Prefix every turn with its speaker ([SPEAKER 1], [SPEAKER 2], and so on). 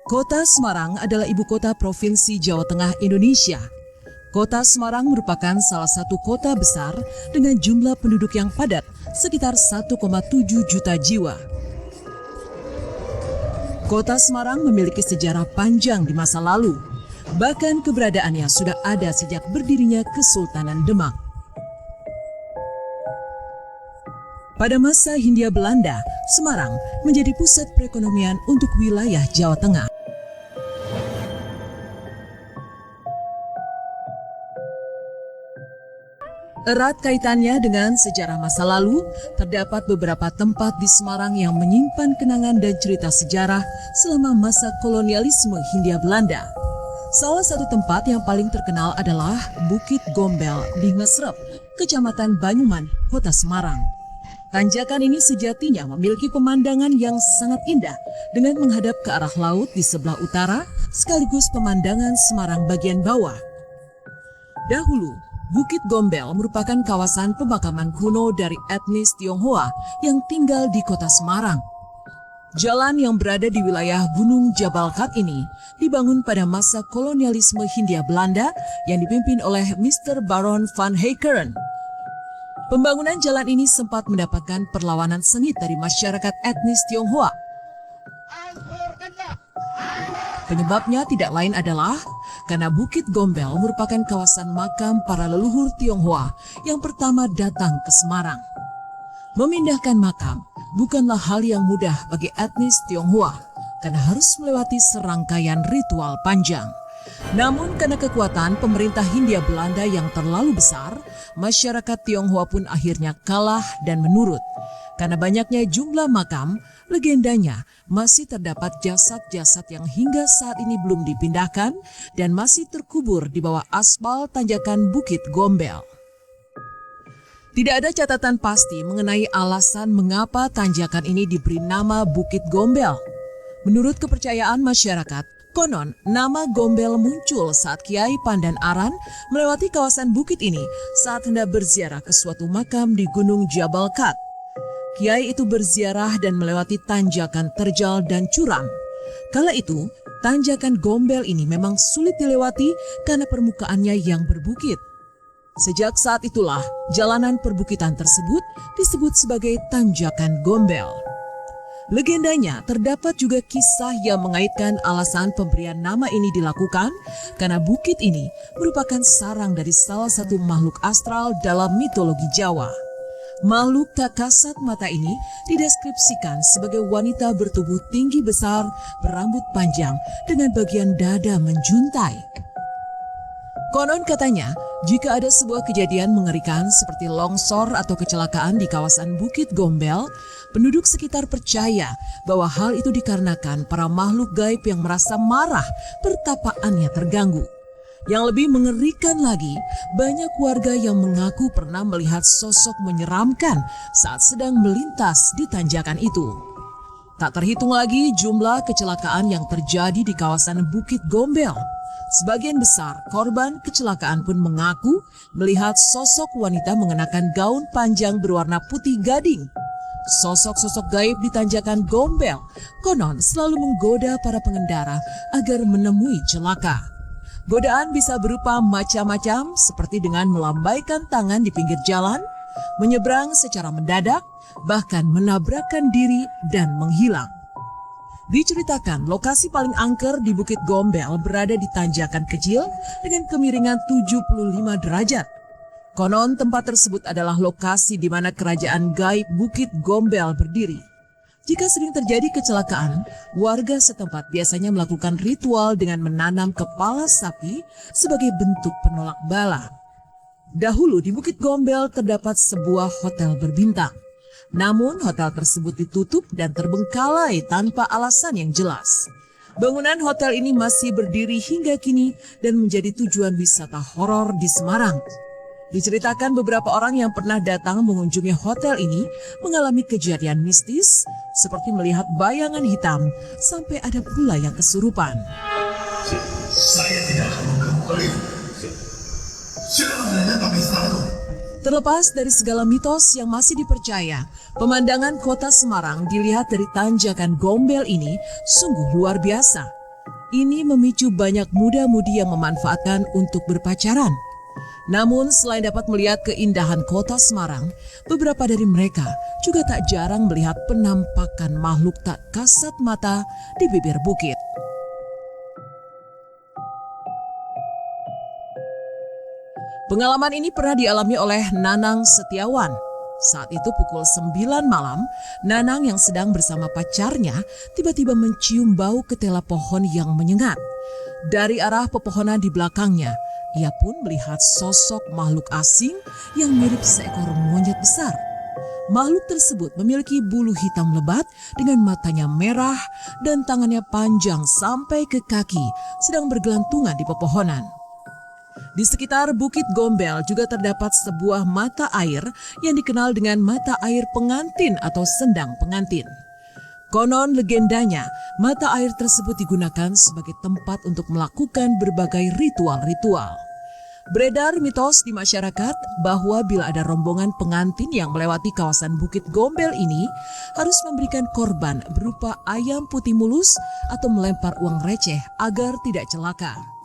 [SPEAKER 1] Kota Semarang adalah ibu kota Provinsi Jawa Tengah, Indonesia. Kota Semarang merupakan salah satu kota besar dengan jumlah penduduk yang padat, sekitar 1,7 juta jiwa. Kota Semarang memiliki sejarah panjang di masa lalu. Bahkan keberadaannya sudah ada sejak berdirinya Kesultanan Demak. Pada masa Hindia Belanda, Semarang menjadi pusat perekonomian untuk wilayah Jawa Tengah. Erat kaitannya dengan sejarah masa lalu, terdapat beberapa tempat di Semarang yang menyimpan kenangan dan cerita sejarah selama masa kolonialisme Hindia Belanda. Salah satu tempat yang paling terkenal adalah Bukit Gombel di Ngesrep, Kecamatan Banyuman, Kota Semarang. Tanjakan ini sejatinya memiliki pemandangan yang sangat indah dengan menghadap ke arah laut di sebelah utara sekaligus pemandangan Semarang bagian bawah. Dahulu, Bukit Gombel merupakan kawasan pemakaman kuno dari etnis Tionghoa yang tinggal di kota Semarang. Jalan yang berada di wilayah Gunung Jabal Khat ini dibangun pada masa kolonialisme Hindia Belanda yang dipimpin oleh Mr. Baron van Heijkeren. Pembangunan jalan ini sempat mendapatkan perlawanan sengit dari masyarakat etnis Tionghoa. Penyebabnya tidak lain adalah karena Bukit Gombel merupakan kawasan makam para leluhur Tionghoa yang pertama datang ke Semarang. Memindahkan makam bukanlah hal yang mudah bagi etnis Tionghoa karena harus melewati serangkaian ritual panjang. Namun karena kekuatan pemerintah Hindia Belanda yang terlalu besar, masyarakat Tionghoa pun akhirnya kalah dan menurut. Karena banyaknya jumlah makam, legendanya masih terdapat jasad-jasad yang hingga saat ini belum dipindahkan dan masih terkubur di bawah aspal tanjakan Bukit Gombel. Tidak ada catatan pasti mengenai alasan mengapa tanjakan ini diberi nama Bukit Gombel. Menurut kepercayaan masyarakat, konon nama Gombel muncul saat Kiai Pandan Aran melewati kawasan bukit ini saat hendak berziarah ke suatu makam di Gunung Jabal Khat. Kiai itu berziarah dan melewati tanjakan terjal dan curam. Kala itu, tanjakan Gombel ini memang sulit dilewati karena permukaannya yang berbukit. Sejak saat itulah, jalanan perbukitan tersebut disebut sebagai Tanjakan Gombel. Legendanya, terdapat juga kisah yang mengaitkan alasan pemberian nama ini dilakukan karena bukit ini merupakan sarang dari salah satu makhluk astral dalam mitologi Jawa. Makhluk tak kasat mata ini dideskripsikan sebagai wanita bertubuh tinggi besar, berambut panjang, dengan bagian dada menjuntai. Konon katanya, jika ada sebuah kejadian mengerikan seperti longsor atau kecelakaan di kawasan Bukit Gombel, penduduk sekitar percaya bahwa hal itu dikarenakan para makhluk gaib yang merasa marah pertapaannya terganggu. Yang lebih mengerikan lagi, banyak warga yang mengaku pernah melihat sosok menyeramkan saat sedang melintas di tanjakan itu. Tak terhitung lagi jumlah kecelakaan yang terjadi di kawasan Bukit Gombel. Sebagian besar korban kecelakaan pun mengaku melihat sosok wanita mengenakan gaun panjang berwarna putih gading. Sosok-sosok gaib di tanjakan Gombel konon selalu menggoda para pengendara agar menemui celaka. Godaan bisa berupa macam-macam seperti dengan melambaikan tangan di pinggir jalan, menyeberang secara mendadak, bahkan menabrakkan diri dan menghilang. Diceritakan lokasi paling angker di Bukit Gombel berada di tanjakan kecil dengan kemiringan 75 derajat. Konon tempat tersebut adalah lokasi di mana kerajaan gaib Bukit Gombel berdiri. Jika sering terjadi kecelakaan, warga setempat biasanya melakukan ritual dengan menanam kepala sapi sebagai bentuk penolak bala. Dahulu di Bukit Gombel terdapat sebuah hotel berbintang. Namun hotel tersebut ditutup dan terbengkalai tanpa alasan yang jelas. Bangunan hotel ini masih berdiri hingga kini dan menjadi tujuan wisata horor di Semarang. Diceritakan beberapa orang yang pernah datang mengunjungi hotel ini mengalami kejadian mistis seperti melihat bayangan hitam sampai ada pula yang kesurupan.
[SPEAKER 2] Saya tidak akan mengganggu kalian. Silakan datang ke istanaku.
[SPEAKER 1] Terlepas dari segala mitos yang masih dipercaya, pemandangan kota Semarang dilihat dari tanjakan Gombel ini sungguh luar biasa. Ini memicu banyak muda-mudi yang memanfaatkan untuk berpacaran. Namun selain dapat melihat keindahan kota Semarang, beberapa dari mereka juga tak jarang melihat penampakan makhluk tak kasat mata di bibir bukit. Pengalaman ini pernah dialami oleh Nanang Setiawan. Saat itu pukul 9 malam, Nanang yang sedang bersama pacarnya tiba-tiba mencium bau ketela pohon yang menyengat. Dari arah pepohonan di belakangnya, ia pun melihat sosok makhluk asing yang mirip seekor monyet besar. Makhluk tersebut memiliki bulu hitam lebat dengan matanya merah dan tangannya panjang sampai ke kaki, sedang bergelantungan di pepohonan. Di sekitar Bukit Gombel juga terdapat sebuah mata air yang dikenal dengan mata air pengantin atau sendang pengantin. Konon legendanya, mata air tersebut digunakan sebagai tempat untuk melakukan berbagai ritual-ritual. Beredar mitos di masyarakat bahwa bila ada rombongan pengantin yang melewati kawasan Bukit Gombel ini harus memberikan korban berupa ayam putih mulus atau melempar uang receh agar tidak celaka.